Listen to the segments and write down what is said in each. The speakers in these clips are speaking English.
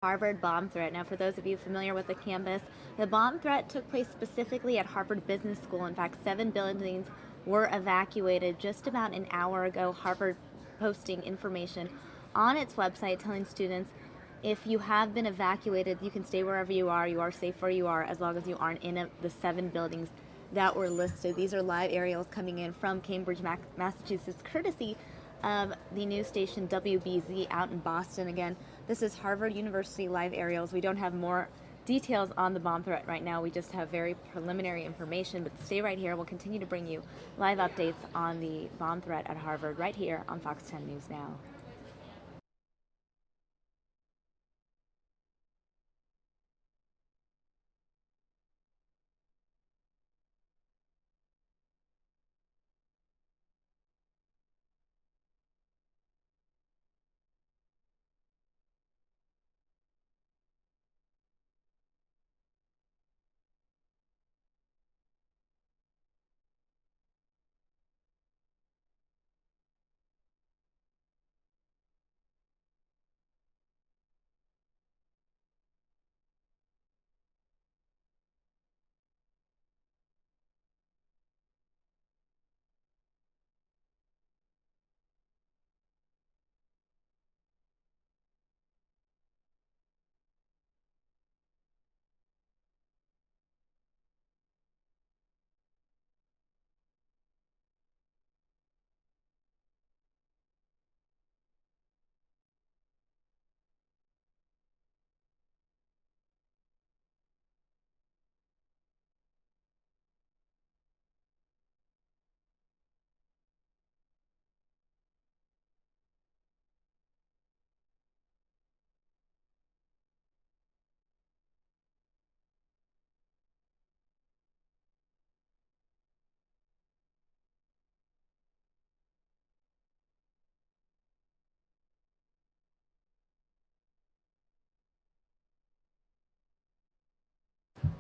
Harvard bomb threat. Now, for those of you familiar with the campus, the bomb threat took place specifically at Harvard Business School. In fact, 7 buildings were evacuated just about an hour ago. Harvard posting information on its website telling students if you have been evacuated, you can stay wherever you are safe where you are, as long as you aren't in the 7 buildings that were listed. These are live aerials coming in from Cambridge, Massachusetts, courtesy of the news station WBZ out in Boston. Again, this is Harvard University live aerials. We don't have more details on the bomb threat right now. We just have very preliminary information, but stay right here. We'll continue to bring you live updates on the bomb threat at Harvard right here on Fox 10 News Now.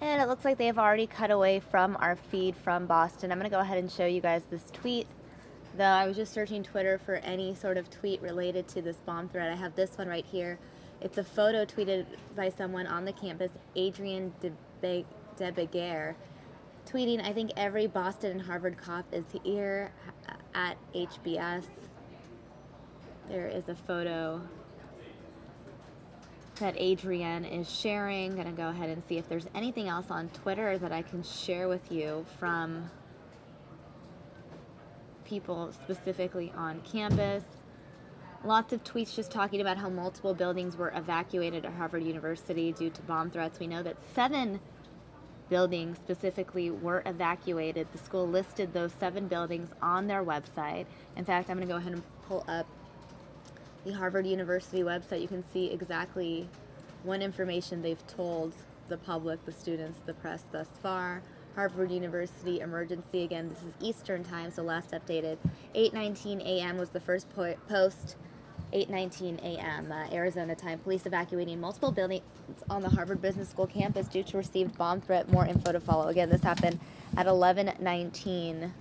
And it looks like they've already cut away from our feed from Boston. I'm going to go ahead and show you guys this tweet. Though I was just searching Twitter for any sort of tweet related to this bomb threat. I have this one right here. It's a photo tweeted by someone on the campus, Adrian DeBeguer, tweeting, "I think every Boston and Harvard cop is here at HBS." There is a photo that Adrienne is sharing. I'm gonna go ahead and see if there's anything else on Twitter that I can share with you from people specifically on campus. Lots of tweets just talking about how multiple buildings were evacuated at Harvard University due to bomb threats. We know that 7 buildings specifically were evacuated. The school listed those 7 buildings on their website. In fact, I'm gonna go ahead and pull up the Harvard University website. You can see exactly what information they've told the public, the students, the press thus far. Harvard University emergency, again, this is Eastern time, so last updated 8:19 a.m. was the first post. 8:19 a.m. Arizona time. Police evacuating multiple buildings on the Harvard Business School campus due to received bomb threat. More info to follow. Again, this happened at 11:19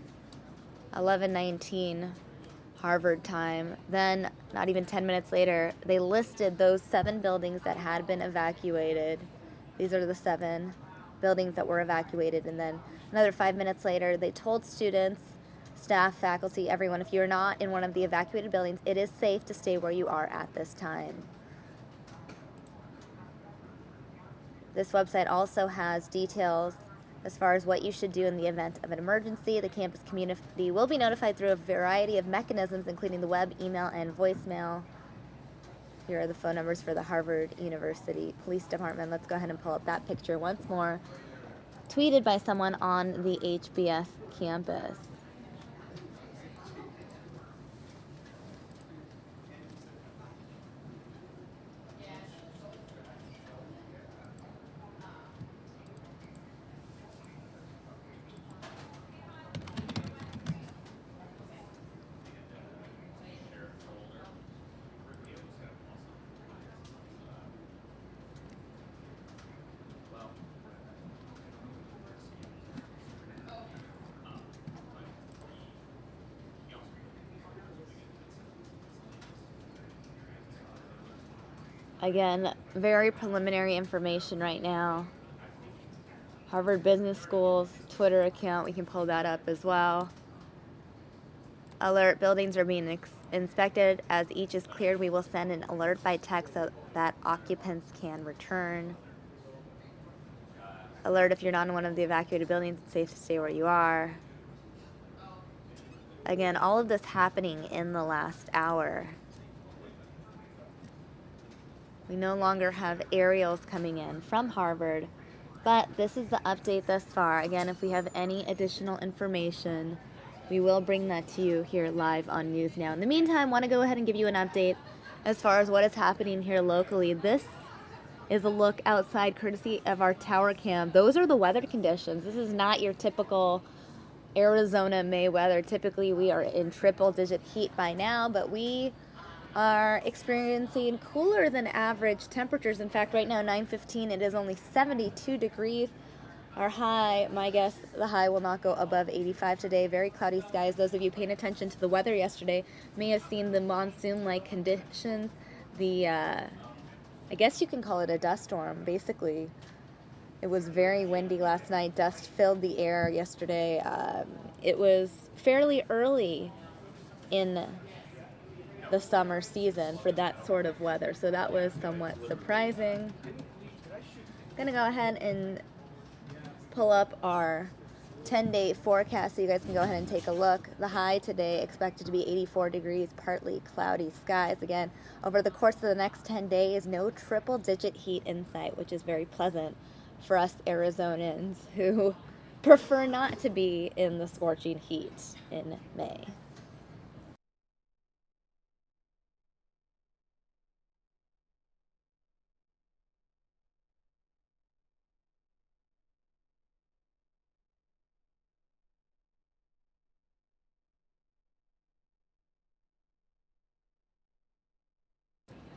Harvard time. Then, not even 10 minutes later, they listed those 7 buildings that had been evacuated. These are the 7 buildings that were evacuated. And then another 5 minutes later, they told students, staff, faculty, everyone, if you're not in one of the evacuated buildings, it is safe to stay where you are at this time. This website also has details as far as what you should do in the event of an emergency. The campus community will be notified through a variety of mechanisms, including the web, email, and voicemail. Here are the phone numbers for the Harvard University Police Department. Let's go ahead and pull up that picture once more. Tweeted by someone on the HBS campus. Again, very preliminary information right now. Harvard Business School's Twitter account, we can pull that up as well. Alert, buildings are being inspected. As each is cleared, we will send an alert by text so that occupants can return. Alert, if you're not in one of the evacuated buildings, it's safe to stay where you are. Again, all of this happening in the last hour. We no longer have aerials coming in from Harvard, but this is the update thus far. Again, if we have any additional information, we will bring that to you here live on News Now. In the meantime, I want to go ahead and give you an update as far as what is happening here locally. This is a look outside courtesy of our tower cam. Those are the weather conditions. This is not your typical Arizona May weather. Typically we are in triple digit heat by now, but we are experiencing cooler than average temperatures. In fact, right now 9:15, it is only 72 degrees. Our high, my guess, the high will not go above 85 today. Very cloudy skies. Those of you paying attention to the weather yesterday may have seen the monsoon-like conditions. I guess you can call it a dust storm, basically. It was very windy last night. Dust filled the air yesterday. It was fairly early in the summer season for that sort of weather, so that was somewhat surprising. I'm going to go ahead and pull up our 10-day forecast so you guys can go ahead and take a look. The high today expected to be 84 degrees, partly cloudy skies. Again, over the course of the next 10 days, no triple-digit heat in sight, which is very pleasant for us Arizonans who prefer not to be in the scorching heat in May.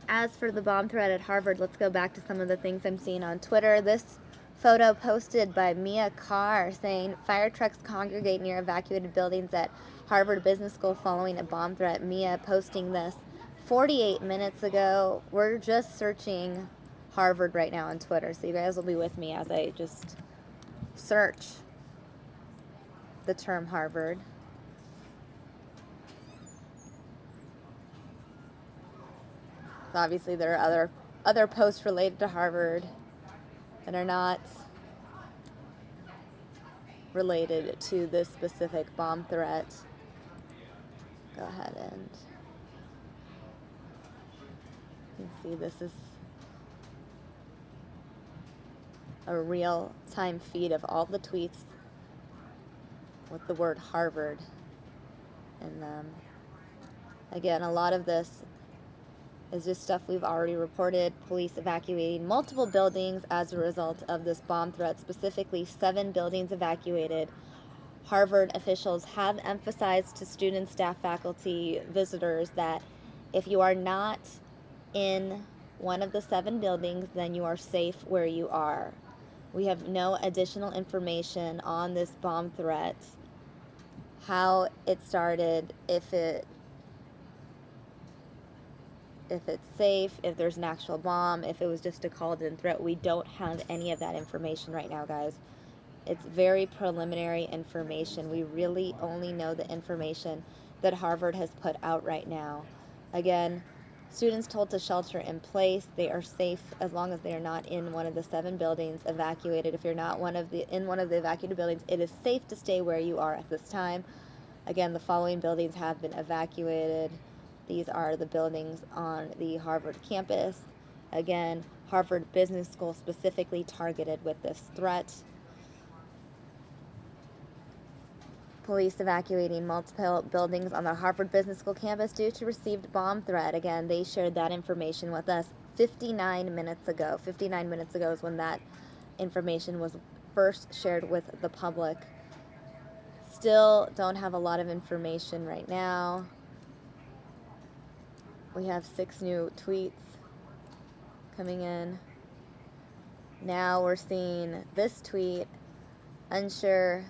As for the bomb threat at Harvard, let's go back to some of the things I'm seeing on Twitter. This photo posted by Mia Carr saying, fire trucks congregate near evacuated buildings at Harvard Business School following a bomb threat. Mia posting this 48 minutes ago. We're just searching Harvard right now on Twitter, so you guys will be with me as I just search the term Harvard. So obviously there are other posts related to Harvard that are not related to this specific bomb threat. Go ahead and you can see this is a real-time feed of all the tweets with the word Harvard in them. Again, a lot of this is just stuff we've already reported. Police evacuating multiple buildings as a result of this bomb threat, specifically 7 buildings evacuated. Harvard officials have emphasized to students, staff, faculty, visitors that if you are not in one of the 7 buildings, then you are safe where you are. We have no additional information on this bomb threat, how it started, if it's safe, if there's an actual bomb, if it was just a called-in threat. We don't have any of that information right now, guys. It's very preliminary information. We really only know the information that Harvard has put out right now. Again, students told to shelter in place. They are safe as long as they are not in one of the 7 buildings evacuated. If you're not in one of the evacuated buildings, it is safe to stay where you are at this time. Again, the following buildings have been evacuated. These are the buildings on the Harvard campus. Again, Harvard Business School specifically targeted with this threat. Police evacuating multiple buildings on the Harvard Business School campus due to received bomb threat. Again, they shared that information with us 59 minutes ago. 59 minutes ago is when that information was first shared with the public. Still don't have a lot of information right now. We have 6 new tweets coming in. Now we're seeing this tweet. Unsure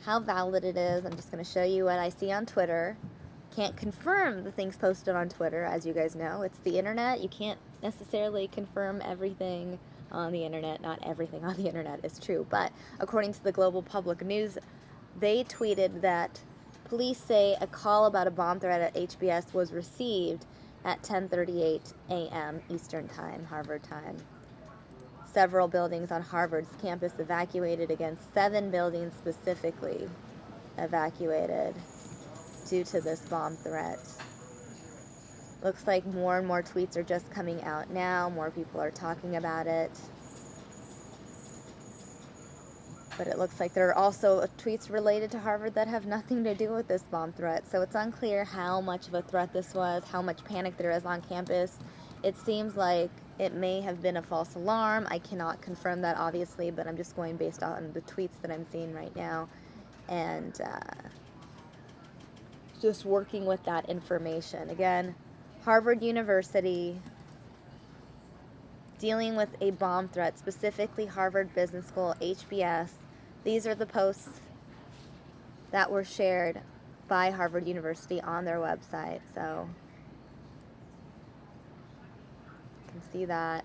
how valid it is. I'm just going to show you what I see on Twitter. Can't confirm the things posted on Twitter, as you guys know. It's the internet. You can't necessarily confirm everything on the internet. Not everything on the internet is true, but according to the Global Public News, they tweeted that police say a call about a bomb threat at HBS was received at 10:38 a.m. Eastern Time, Harvard time. Several buildings on Harvard's campus evacuated, against 7 buildings specifically evacuated due to this bomb threat. Looks like more and more tweets are just coming out now. More people are talking about it. But it looks like there are also tweets related to Harvard that have nothing to do with this bomb threat. So it's unclear how much of a threat this was, how much panic there is on campus. It seems like it may have been a false alarm. I cannot confirm that, obviously, but I'm just going based on the tweets that I'm seeing right now. And just working with that information. Again, Harvard University dealing with a bomb threat, specifically Harvard Business School, HBS. These are the posts that were shared by Harvard University on their website. So you can see that.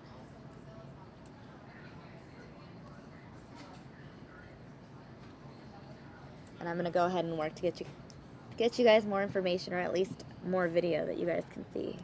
And I'm going to go ahead and work to get you guys more information, or at least more video that you guys can see.